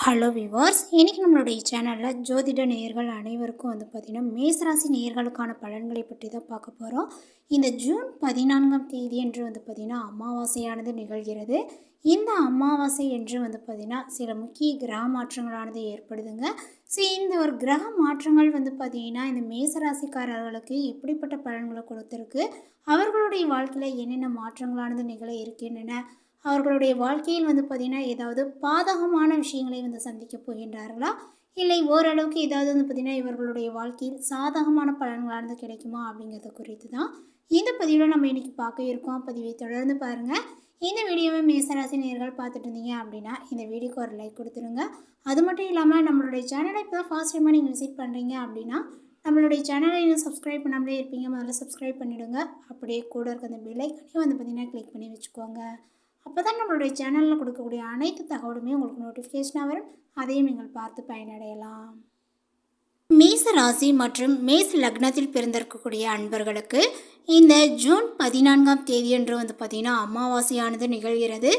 Hello viewers, இன்றைக்கி நம்மளுடைய சேனலில் ஜோதிட நேயர்கள் அனைவருக்கும் பார்த்திங்கன்னா மேசராசி நேயர்களுக்கான பலன்களை பற்றி தான் பார்க்க போகிறோம். இந்த ஜூன் 14ஆம் தேதி என்று பார்த்திங்கன்னா அமாவாசையானது நிகழ்கிறது. இந்த அமாவாசை என்று பார்த்திங்கன்னா சில முக்கிய கிரக மாற்றங்களானது ஏற்படுதுங்க. ஸோ இந்த ஒரு கிரக மாற்றங்கள் பார்த்திங்கன்னா இந்த மேசராசிக்காரர்களுக்கு எப்படிப்பட்ட பலன்களை கொடுத்துருக்கு, அவர்களுடைய வாழ்க்கையில் என்னென்ன மாற்றங்களானது நிகழ இருக்கின்றன, அவர்களுடைய வாழ்க்கையில் பார்த்திங்கன்னா ஏதாவது பாதகமான விஷயங்களை சந்திக்க போகின்றார்களா, இல்லை ஓரளவுக்கு ஏதாவது பார்த்திங்கன்னா இவர்களுடைய வாழ்க்கையில் சாதகமான பலன்களானது கிடைக்குமா அப்படிங்கிறத குறித்து தான் இந்த பதிவில் நம்ம இன்றைக்கி பார்க்க இருக்கோம். பதிவை தொடர்ந்து பாருங்கள். இந்த வீடியோவை மேசராசி நேயர்கள் பார்த்துட்டு இருந்தீங்க அப்படின்னா இந்த வீடியோக்கு ஒரு லைக் கொடுத்துருங்க. அது மட்டும் இல்லாமல் நம்மளுடைய சேனலை இப்போ தான் ஃபர்ஸ்ட் டைமாக நீங்கள் விசிட் பண்ணுறீங்க அப்படின்னா நம்மளுடைய சேனலை இன்னும் சப்ஸ்கிரைப் பண்ணாமலே இருப்பீங்க, முதல்ல சப்ஸ்கிரைப் பண்ணிவிடுங்க. அப்படியே கூட இருக்க அந்த பெல் ஐக்கனையும் பார்த்திங்கன்னா கிளிக் பண்ணி வச்சுக்கோங்க. அப்போ தான் நம்மளுடைய சேனலில் கொடுக்கக்கூடிய அனைத்து தகவலுமே உங்களுக்கு நோட்டிஃபிகேஷனாக வரும். அதையும் நீங்கள் பார்த்து பயனடையலாம். மேச ராசி மற்றும் மேச லக்னத்தில் பிறந்திருக்கக்கூடிய அன்பர்களுக்கு இந்த ஜூன் 14ஆம் தேதியன்று பார்த்திங்கன்னா அமாவாசையானது நிகழ்கிறது.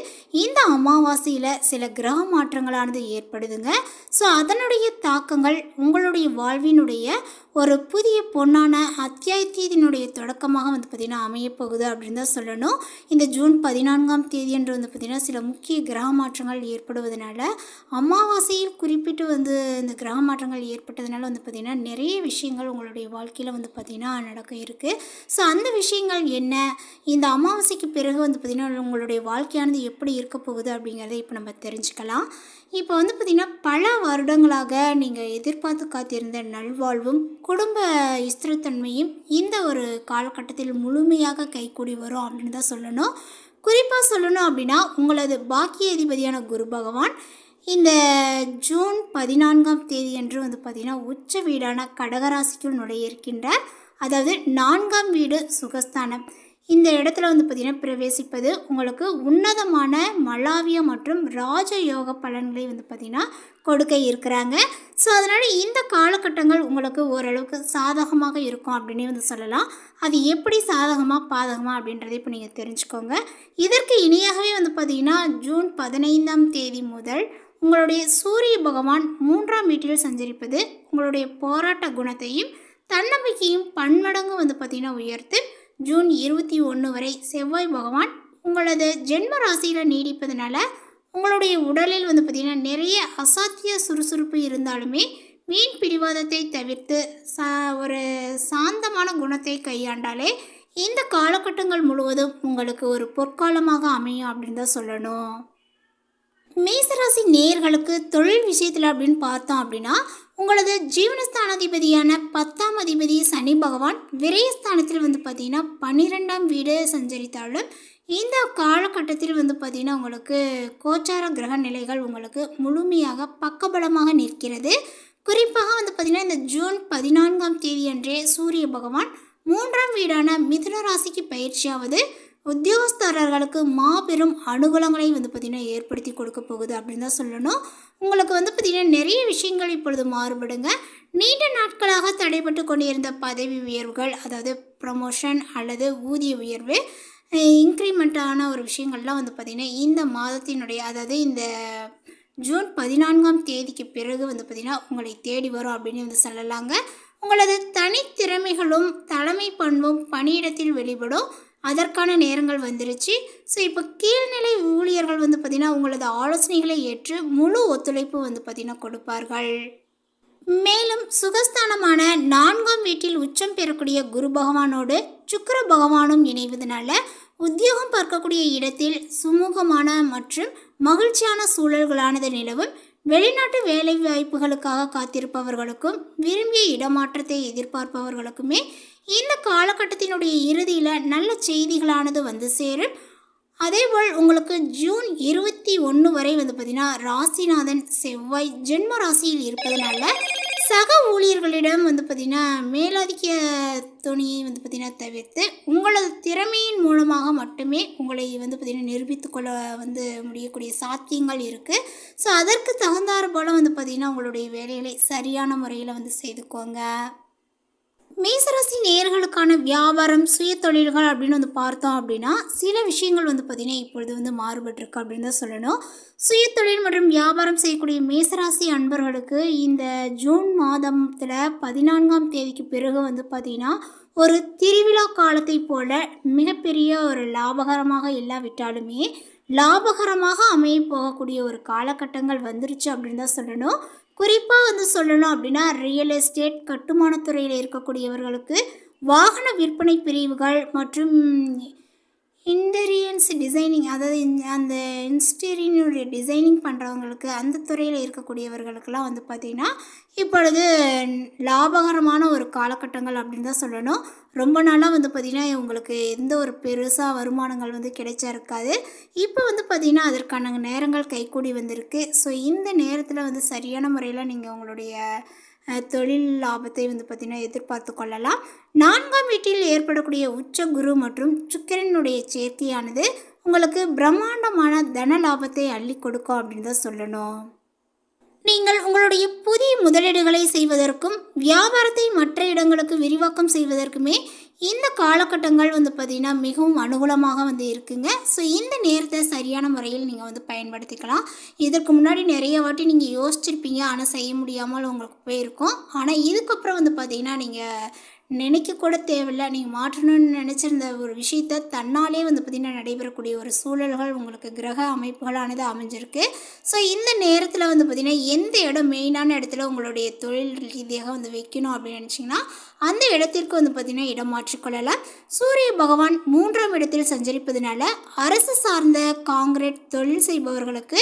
இந்த அமாவாசையில் சில கிரக மாற்றங்களானது ஏற்படுதுங்க. ஸோ அதனுடைய தாக்கங்கள் உங்களுடைய வாழ்வினுடைய ஒரு புதிய பொன்னான அத்தியாயத்தினுடைய தொடக்கமாக பார்த்திங்கன்னா அமையப்போகுது அப்படின்னு தான் சொல்லணும். இந்த ஜூன் 14ஆம் தேதியன்று பார்த்திங்கன்னா சில முக்கிய கிரக மாற்றங்கள் ஏற்படுவதனால, அமாவாசையில் குறிப்பிட்டு இந்த கிரக மாற்றங்கள் ஏற்பட்டதுனால பார்த்திங்கன்னா நிறைய விஷயங்கள் உங்களுடைய வாழ்க்கையில் பார்த்திங்கன்னா நடக்க இருக்குது. ஸோ அந்த விஷயங்கள் என்ன, இந்த அமாவாசைக்கு பிறகு பார்த்திங்கன்னா உங்களுடைய வாழ்க்கையானது எப்படி இருக்க போகுது அப்படிங்கிறத இப்போ நம்ம தெரிஞ்சுக்கலாம். இப்போ பார்த்திங்கன்னா பல வருடங்களாக நீங்கள் எதிர்பார்த்து காத்திருந்த நல்வாழ்வும் குடும்ப ஸ்திரத்தன்மையும் இந்த ஒரு காலகட்டத்தில் முழுமையாக கைகூடி வரும் அப்படின்னு தான் சொல்லணும். குறிப்பாக சொல்லணும் அப்படின்னா உங்களது பாக்கிய அதிபதியான குரு பகவான் இந்த ஜூன் 14ஆம் தேதி அன்று பார்த்திங்கன்னா உச்ச வீடான கடகராசிக்குள் நுழைய இருக்கின்றார். அதாவது 4ஆம் வீடு சுகஸ்தானம். இந்த இடத்துல பார்த்திங்கன்னா பிரவேசிப்பது உங்களுக்கு உன்னதமான மலாவிய மற்றும் ராஜயோக பலன்களை பார்த்திங்கன்னா கொடுக்க இருக்கிறாங்க. ஸோ அதனால் இந்த காலகட்டங்கள் உங்களுக்கு ஓரளவுக்கு சாதகமாக இருக்கும் அப்படின்னு சொல்லலாம். அது எப்படி சாதகமாக பாதகமாக அப்படின்றத இப்போ நீங்கள் தெரிஞ்சுக்கோங்க. இதற்கு இணையாகவே பார்த்திங்கன்னா ஜூன் 15ஆம் தேதி முதல் உங்களுடைய சூரிய பகவான் 3ஆம் வீட்டில் சஞ்சரிப்பது உங்களுடைய போராட்ட குணத்தையும் தன்னம்பிக்கையும் பன்மடங்கு பார்த்திங்கன்னா உயர்த்து ஜூன் 21 வரை செவ்வாய் பகவான் உங்களது ஜென்ம ராசியில் நீடிப்பதனால உங்களுடைய உடலில் பார்த்திங்கன்னா நிறைய அசாத்திய சுறுசுறுப்பு இருந்தாலுமே வீண் பிடிவாதத்தை தவிர்த்து ஒரு சாந்தமான குணத்தை கையாண்டாலே இந்த காலகட்டங்கள் முழுவதும் உங்களுக்கு ஒரு பொற்காலமாக அமையும் அப்படின்னு தான் சொல்லணும். மேசராசி நேயர்களுக்கு தொழில் விஷயத்தில் அப்படின்னு பார்த்தோம் அப்படின்னா உங்களது ஜீவனஸ்தானாதிபதியான 10ஆம் அதிபதி சனி பகவான் விரயஸ்தானத்தில் பார்த்திங்கன்னா 12ஆம் வீடு சஞ்சரித்தாலும் இந்த காலகட்டத்தில் பார்த்திங்கன்னா உங்களுக்கு கோச்சார கிரக நிலைகள் உங்களுக்கு முழுமையாக பக்கபலமாக நிற்கிறது. குறிப்பாக பார்த்திங்கன்னா இந்த ஜூன் 14ஆம் தேதி அன்றே சூரிய பகவான் 3ஆம் வீடான மிதுன ராசிக்கு பயிற்சியாவது உத்தியோகஸ்தர்களுக்கு மாபெரும் அனுகூலங்களை பார்த்திங்கன்னா ஏற்படுத்தி கொடுக்க போகுது அப்படின்னு தான் சொல்லணும். உங்களுக்கு பார்த்திங்கன்னா நிறைய விஷயங்கள் இப்பொழுது மாறுபடுங்க. நீண்ட நாட்களாக தடைப்பட்டு கொண்டிருந்த பதவி உயர்வுகள், அதாவது ப்ரமோஷன் அல்லது ஊதிய உயர்வு, இன்க்ரிமெண்ட்டான ஒரு விஷயங்கள்லாம் பார்த்திங்கன்னா இந்த மாதத்தினுடைய, அதாவது இந்த ஜூன் 14ஆம் தேதிக்கு பிறகு பார்த்திங்கன்னா உங்களை தேடி வரும் அப்படின்னு சொல்லலாங்க. உங்களது தனித்திறமைகளும் தலைமை பண்பும் பணியிடத்தில் வெளிப்படும். அதற்கான நேரங்கள் வந்துருச்சு. ஸோ இப்போ கீழ்நிலை ஊழியர்கள் பார்த்திங்கன்னா உங்களது ஆலோசனைகளை ஏற்று முழு ஒத்துழைப்பு பார்த்திங்கன்னா கொடுப்பார்கள். மேலும் சுகஸ்தானமான 4ஆம் வீட்டில் உச்சம் பெறக்கூடிய குரு பகவானோடு சுக்கிர பகவானும் இணைவதனால உத்தியோகம் பார்க்கக்கூடிய இடத்தில் சுமூகமான மற்றும் மகிழ்ச்சியான சூழல்களானது நிலவும். வெளிநாட்டு வேலை வாய்ப்புகளுக்காக காத்திருப்பவர்களுக்கும் விரும்பிய இடமாற்றத்தை எதிர்பார்ப்பவர்களுக்குமே இந்த காலகட்டத்தினுடைய இறுதியில் நல்ல செய்திகளானது சேரும். அதேபோல் உங்களுக்கு ஜூன் 21 வரை பார்த்திங்கன்னா ராசிநாதன் செவ்வாய் ஜென்ம ராசியில் இருப்பதனால சக ஊழியர்களிடம் பார்த்திங்கன்னா மேலாதிக்க துணியை பார்த்திங்கன்னா தவிர்த்து உங்களது திறமையின் மூலமாக மட்டுமே உங்களை பார்த்திங்கன்னா நிரூபித்துக்கொள்ள முடியக்கூடிய சாத்தியங்கள் இருக்குது. ஸோ அதற்கு தகுந்தாறு போல் பார்த்திங்கன்னா உங்களுடைய வேலைகளை சரியான முறையில் செய்துக்கோங்க. மேசராசி நேயர்களுக்கான வியாபாரம் சுய தொழில்கள் அப்படின்னு வந்து பார்த்தோம் அப்படின்னா சில விஷயங்கள் வந்து பார்த்திங்கன்னா இப்பொழுது வந்து மாறுபட்டிருக்கு அப்படின்னு தான் சொல்லணும். சுய தொழில் மற்றும் வியாபாரம் செய்யக்கூடிய மேசராசி அன்பர்களுக்கு இந்த ஜூன் மாதத்தில் 14ஆம் தேதிக்கு பிறகு வந்து பார்த்திங்கன்னா ஒரு திருவிழா காலத்தை போல மிகப்பெரிய ஒரு லாபகரமாக இல்லாவிட்டாலுமே லாபகரமாக அமைய போகக்கூடிய ஒரு காலகட்டங்கள் வந்துருச்சு அப்படின்னு தான் சொல்லணும். குறிப்பாக வந்து சொல்லணும் அப்படின்னா ரியல் எஸ்டேட் கட்டுமானத்துறையில் இருக்கக்கூடியவர்களுக்கு வாகன விற்பனை பிரிவுகள் மற்றும் இன்டீரியன்ஸ் டிசைனிங், அதாவது அந்த இன்ஸ்டீரியனுடைய டிசைனிங் பண்ணுறவங்களுக்கு அந்த துறையில் இருக்கக்கூடியவர்களுக்கெல்லாம் வந்து பார்த்திங்கன்னா இப்பொழுது லாபகரமான ஒரு காலகட்டங்கள் அப்படின்னு தான் சொல்லணும். ரொம்ப நாளாக வந்து பார்த்திங்கன்னா உங்களுக்கு எந்த ஒரு பெருசாக வருமானங்கள் வந்து கிடைச்சா இருக்காது. இப்போ வந்து பார்த்திங்கன்னா அதற்கான நேரங்கள் கைக்கூடி வந்திருக்கு. ஸோ இந்த நேரத்தில் வந்து சரியான முறையில் நீங்கள் உங்களுடைய தொழில் லாபத்தை வந்து பார்த்திங்கன்னா எதிர்பார்த்து கொள்ளலாம். 4ஆம் வீட்டில் ஏற்படக்கூடிய உச்ச குரு மற்றும் சுக்கிரனுடைய சேர்க்கையானது உங்களுக்கு பிரம்மாண்டமான தன லாபத்தை அள்ளி கொடுக்கும் அப்படின்னு தான் சொல்லணும். நீங்கள் உங்களுடைய புதிய முதலீடுகளை செய்வதற்கும் வியாபாரத்தை மற்ற இடங்களுக்கு விரிவாக்கம் செய்வதற்குமே இந்த காலகட்டங்கள் வந்து பார்த்திங்கன்னா மிகவும் அனுகூலமாக வந்து இருக்குங்க. ஸோ இந்த நேரத்தை சரியான முறையில் நீங்கள் வந்து பயன்படுத்திக்கலாம். இதற்கு முன்னாடி நிறைய வாட்டி நீங்கள் யோசிச்சிருப்பீங்க, ஆனால் செய்ய முடியாமல் உங்களுக்கு போயிருக்கும். ஆனால் இதுக்கப்புறம் வந்து பார்த்திங்கன்னா நீங்கள் நினைக்க கூட தேவையில்லை. நீங்கள் மாற்றணும்னு நினச்சிருந்த ஒரு விஷயத்தை தன்னாலே வந்து பார்த்திங்கன்னா நடைபெறக்கூடிய ஒரு சூழல்கள் உங்களுக்கு கிரக அமைப்புகளானது அமைஞ்சிருக்கு. ஸோ இந்த நேரத்தில் வந்து பார்த்திங்கன்னா எந்த இடம் மெயினான இடத்துல உங்களுடைய தொழில் ரீதியாக வந்து வைக்கணும் அப்படின்னு நினச்சிங்கன்னா அந்த இடத்திற்கு வந்து பார்த்திங்கன்னா இடம் மாற்றிக்கொள்ளலாம். சூரிய பகவான் 3ஆம் இடத்தில் சஞ்சரிப்பதனால அரசு சார்ந்த காங்கிரீட் தொழில் செய்பவர்களுக்கு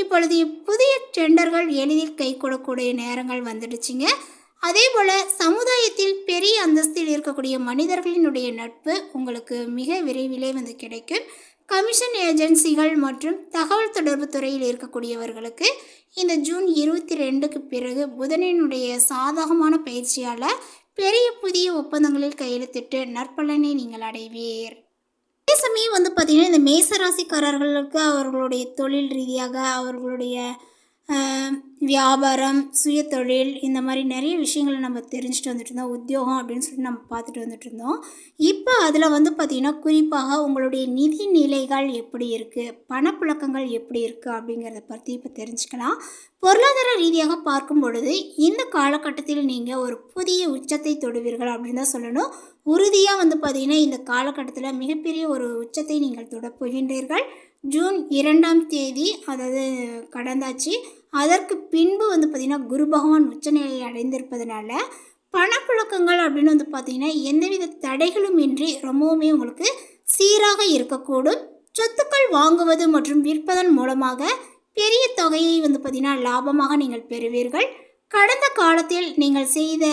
இப்பொழுது புதிய டெண்டர்கள் எளிதில் கை கொடுக்கக்கூடிய நேரங்கள் வந்துடுச்சுங்க. அதே போல் சமுதாயத்தில் பெரிய அந்தஸ்தில் இருக்கக்கூடிய மனிதர்களினுடைய நட்பு உங்களுக்கு மிக விரைவிலே வந்து கிடைக்கும். கமிஷன் ஏஜென்சிகள் மற்றும் தகவல் தொடர்பு துறையில் இருக்கக்கூடியவர்களுக்கு இந்த ஜூன் 22க்கு பிறகு புதனினுடைய சாதகமான பயிற்சியால் பெரிய புதிய ஒப்பந்தங்களில் கையெழுத்திட்டு நற்பலனை நீங்கள் அடைவீர். அதே சமயம் வந்து பார்த்திங்கன்னா இந்த மேசராசிக்காரர்களுக்கு அவர்களுடைய தொழில் ரீதியாக அவர்களுடைய வியாபாரம் சுய தொழில் இந்த மாதிரி நிறைய விஷயங்களை நம்ம தெரிஞ்சுட்டு வந்துட்டு இருந்தோம். உத்தியோகம் அப்படின்னு சொல்லிட்டு நம்ம பார்த்துட்டு வந்துட்டு இருந்தோம். இப்போ அதில் வந்து பார்த்திங்கன்னா குறிப்பாக உங்களுடைய நிதி நிலைகள் எப்படி இருக்குது, பணப்புழக்கங்கள் எப்படி இருக்குது அப்படிங்கிறத பற்றி இப்போ தெரிஞ்சுக்கலாம். பொருளாதார ரீதியாக பார்க்கும் பொழுது இந்த காலகட்டத்தில் நீங்கள் ஒரு புதிய உச்சத்தை தொடுவீர்கள் அப்படின்னு தான் சொல்லணும். உறுதியாக வந்து பார்த்திங்கன்னா இந்த காலகட்டத்தில் மிகப்பெரிய ஒரு உச்சத்தை நீங்கள் தொட போகின்றீர்கள். ஜூன் 2ஆம் தேதி அதாவது கடந்தாச்சு. அதற்கு பின்பு வந்து பார்த்திங்கன்னா குரு பகவான் உச்சநிலையை அடைந்திருப்பதனால பணப்புழக்கங்கள் அப்படின்னு வந்து பார்த்திங்கன்னா எந்தவித தடைகளும் இன்றி ரொம்பவுமே உங்களுக்கு சீராக இருக்கக்கூடும். சொத்துக்கள் வாங்குவது மற்றும் விற்பதன் மூலமாக பெரிய தொகையை வந்து பார்த்திங்கன்னா லாபமாக நீங்கள் பெறுவீர்கள். கடந்த காலத்தில் நீங்கள் செய்த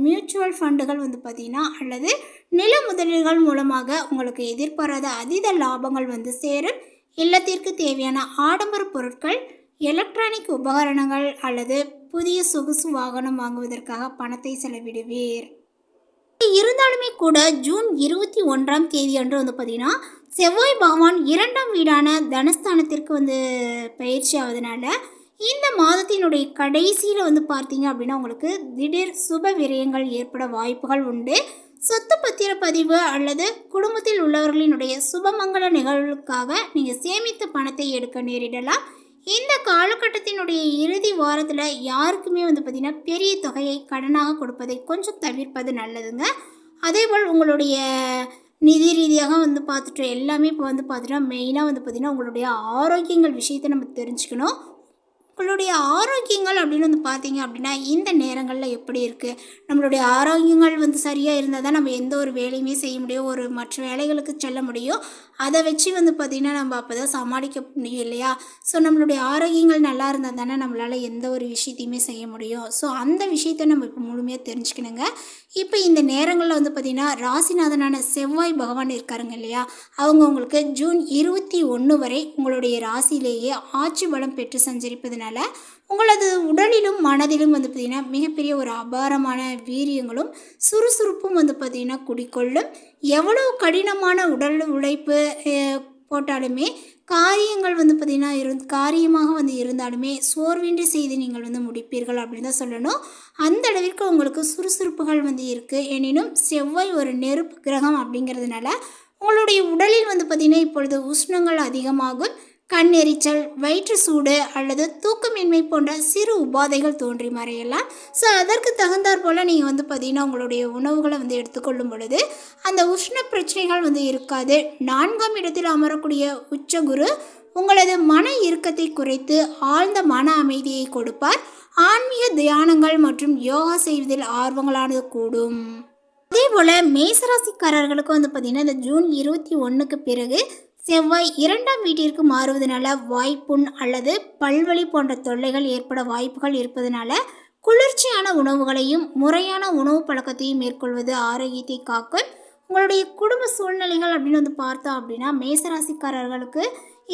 மியூச்சுவல் ஃபண்டுகள் வந்து பார்த்திங்கன்னா அல்லது நில முதலீடுகள் மூலமாக உங்களுக்கு எதிர்பாராத அதீத லாபங்கள் வந்து சேரும். இல்லத்திற்கு தேவையான ஆடம்பர பொருட்கள், எலக்ட்ரானிக் உபகரணங்கள் அல்லது புதிய சொகுசு வாகனம் வாங்குவதற்காக பணத்தை செலவிடுவீர். இருந்தாலுமே கூட ஜூன் 21ஆம் தேதி அன்று வந்து பார்த்திங்கன்னா செவ்வாய் பகவான் 2ஆம் வீடான தனஸ்தானத்திற்கு வந்து பயிற்சி ஆவதனால இந்த மாதத்தினுடைய கடைசியில் வந்து பார்த்தீங்க அப்படின்னா உங்களுக்கு திடீர் சுப விரயங்கள் ஏற்பட வாய்ப்புகள் உண்டு. சொத்து பத்திர பதிவு அல்லது குடும்பத்தில் உள்ளவர்களினுடைய சுபமங்கல நிகழ்வுகளுக்காக நீங்கள் சேமித்த பணத்தை எடுக்க நேரிடலாம். இந்த காலகட்டத்தினுடைய இறுதி வாரத்தில் யாருக்குமே வந்து பார்த்திங்கன்னா பெரிய தொகையை கடனாக கொடுப்பதை கொஞ்சம் தவிர்ப்பது நல்லதுங்க. அதேபோல் உங்களுடைய நிதி ரீதியாக வந்து பார்த்துட்டு எல்லாமே இப்போ வந்து பார்த்துட்டோம். மெயினாக வந்து பார்த்திங்கன்னா உங்களுடைய ஆரோக்கியங்கள் விஷயத்தை நம்ம தெரிஞ்சுக்கணும். உங்களுடைய ஆரோக்கியங்கள் அப்படின்னு வந்து பார்த்தீங்க அப்படின்னா இந்த நேரங்களில் எப்படி இருக்குது, நம்மளுடைய ஆரோக்கியங்கள் வந்து சரியாக இருந்தால் தான் நம்ம எந்த ஒரு வேலையுமே செய்ய முடியும், ஒரு மற்ற வேலைகளுக்கு செல்ல முடியும். அதை வச்சு வந்து பார்த்திங்கன்னா நம்ம அப்போ தான் சமாளிக்க முடியும் இல்லையா. ஸோ நம்மளுடைய ஆரோக்கியங்கள் நல்லா இருந்தால் தானே நம்மளால் எந்த ஒரு விஷயத்தையுமே செய்ய முடியும். ஸோ அந்த விஷயத்த நம்ம இப்போ முழுமையாக தெரிஞ்சுக்கணுங்க. இப்போ இந்த நேரங்களில் வந்து பார்த்திங்கன்னா ராசிநாதனான செவ்வாய் பகவான் இருக்காருங்க இல்லையா, அவங்க உங்களுக்கு ஜூன் 21 வரை உங்களுடைய ராசியிலேயே ஆட்சி பலம் பெற்று சஞ்சரிப்பதுனால உங்களது உடலிலும் மனதிலும் வந்து பார்த்திங்கன்னா மிகப்பெரிய ஒரு அபாரமான வீரியங்களும் சுறுசுறுப்பும் வந்து பார்த்திங்கன்னா குடிக்கொள்ளும். எவ்வளோ கடினமான உடல் உழைப்பு போட்டாலுமே காரியங்கள் வந்து பார்த்திங்கன்னா காரியமாக வந்து இருந்தாலுமே சோர்வின்றி செய்து நீங்கள் வந்து முடிப்பீர்கள் அப்படின்னு தான் சொல்லணும். அந்த அளவிற்கு உங்களுக்கு சுறுசுறுப்புகள் வந்து இருக்குது. எனினும் செவ்வாய் ஒரு நெருப்பு கிரகம் அப்படிங்கிறதுனால உங்களுடைய உடலில் வந்து பார்த்திங்கன்னா இப்பொழுது உஷ்ணங்கள் அதிகமாகும். கண் எரிச்சல், வயிற்று சூடு அல்லது தூக்கமின்மை போன்ற சிறு உபாதைகள் தோன்றி மறையலாம். ஸோ அதற்கு தகுந்தாற் போல் நீங்கள் வந்து பார்த்திங்கன்னா உங்களுடைய உணவுகளை வந்து எடுத்துக்கொள்ளும் பொழுது அந்த உஷ்ண பிரச்சனைகள் வந்து இருக்காது. 4ஆம் இடத்தில் அமரக்கூடிய உச்சகுரு உங்களது மன இறுக்கத்தை குறைத்து ஆழ்ந்த மன அமைதியை கொடுப்பார். ஆன்மீக தியானங்கள் மற்றும் யோகா செய்வதில் ஆர்வங்களானது கூடும். அதே போல் மேசராசிக்காரர்களுக்கு வந்து பார்த்திங்கன்னா இந்த ஜூன் 21க்கு பிறகு செவ்வாய் 2ஆம் வீட்டிற்கு மாறுவதனால வாய்ப்புண் அல்லது பல்வலி போன்ற தொல்லைகள் ஏற்பட வாய்ப்புகள் இருப்பதனால குளிர்ச்சியான உணவுகளையும் முறையான உணவு பழக்கத்தையும் மேற்கொள்வது ஆரோக்கியத்தை காக்கும். உங்களுடைய குடும்ப சூழ்நிலைகள் அப்படின்னு வந்து பார்த்தோம் அப்படின்னா மேசராசிக்காரர்களுக்கு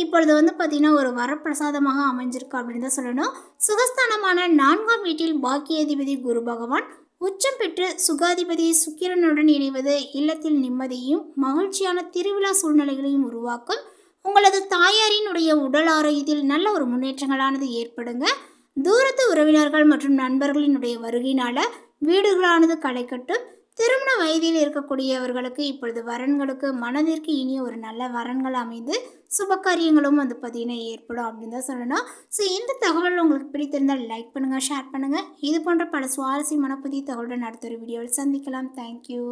இப்பொழுது வந்து பார்த்திங்கன்னா ஒரு வரப்பிரசாதமாக அமைஞ்சிருக்கு அப்படின்னு தான் சொல்லணும். சுகஸ்தானமான 4ஆம் வீட்டில் பாக்கியாதிபதி குரு பகவான் உச்சம் பெற்று சுகாதிபதி சுக்கிரனுடன் இணைவது இல்லத்தில் நிம்மதியும் மகிழ்ச்சியான திருவிழா சூழ்நிலைகளையும் உருவாக்கும். உங்களது தாயாரினுடைய உடல் ஆரோக்கியத்தில் நல்ல ஒரு முன்னேற்றங்களானது ஏற்படுங்க. தூரத்து உறவினர்கள் மற்றும் நண்பர்களினுடைய வருகையினால வீடுகளானது களை கட்டும். திருமண வயதில் இருக்கக்கூடியவர்களுக்கு இப்பொழுது வரன்களுக்கு மனதிற்கு இனிய ஒரு நல்ல வரன்கள் அமைந்து சுபகாரியங்களும் வந்து பார்த்திங்கன்னா ஏற்படும் அப்படின்னு தான் சொல்லணும். ஸோ இந்த தகவல் உங்களுக்கு பிடித்திருந்தால் லைக் பண்ணுங்கள், ஷேர் பண்ணுங்கள். இது போன்ற பல சுவாரஸ்யமான புதிய தகவலுடன் அடுத்த ஒரு வீடியோவில் சந்திக்கலாம். தேங்க்யூ.